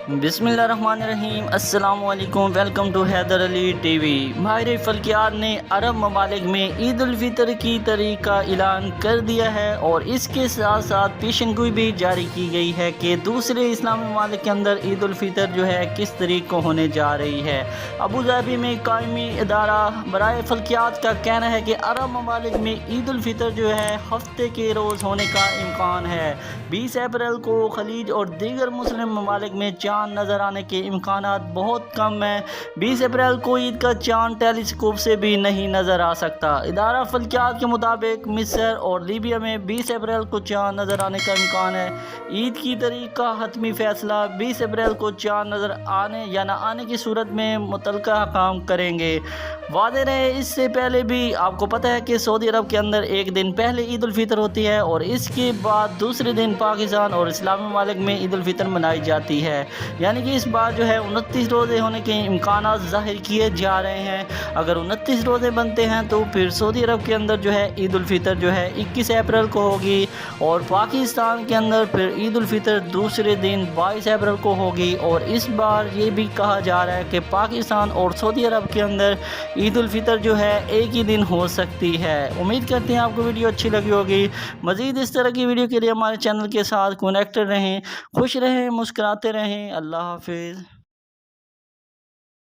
بسم اللہ الرحمن الرحیم۔ السلام علیکم، welcome to Haider Ali T V. ماہر فلکیات نے عرب ممالک میں عید الفطر کی تاریخ کا اعلان کر دیا ہے اور اس کے ساتھ ساتھ پیشن گوئی بھی جاری کی گئی ہے کہ دوسرے اسلامی ممالک کے اندر عید الفطر جو ہے کس تاریخ کو ہونے جا رہی ہے۔ ابوظہبی میں قائمی ادارہ برائے فلکیات کا کہنا ہے کہ عرب ممالک میں عید الفطر جو ہے ہفتے کے روز ہونے کا امکان ہے۔ 20 اپریل کو خلیج اور دیگر مسلم ممالک میں چاند نظر آنے کے امکانات بہت کم ہیں۔ 20 اپریل کو عید کا چاند ٹیلی اسکوپ سے بھی نہیں نظر آ سکتا۔ ادارہ فلکیات کے مطابق مصر اور لیبیا میں 20 اپریل کو چاند نظر آنے کا امکان ہے۔ عید کی تاریخ کا حتمی فیصلہ 20 اپریل کو چاند نظر آنے یا نہ آنے کی صورت میں متعلقہ حکام کریں گے۔ واضح رہے، اس سے پہلے بھی آپ کو پتہ ہے کہ سعودی عرب کے اندر ایک دن پہلے عید الفطر ہوتی ہے اور اس کے بعد دوسرے دن پاکستان اور اسلامی ممالک میں عید الفطر منائی جاتی ہے۔ یعنی کہ اس بار جو ہے 29 روزے ہونے کے امکانات ظاہر کیے جا رہے ہیں۔ اگر 29 روزے بنتے ہیں تو پھر سعودی عرب کے اندر جو ہے عید الفطر جو ہے 21 اپریل کو ہوگی اور پاکستان کے اندر پھر عید الفطر دوسرے دن 22 اپریل کو ہوگی۔ اور اس بار یہ بھی کہا جا رہا ہے کہ پاکستان اور سعودی عرب کے اندر عید الفطر جو ہے ایک ہی دن ہو سکتی ہے۔ امید کرتے ہیں آپ کو ویڈیو اچھی لگی ہوگی۔ مزید اس طرح کی ویڈیو کے لیے ہمارے چینل کے ساتھ کنیکٹڈ رہیں، خوش رہیں، مسکراتے رہیں۔ اللہ حافظ۔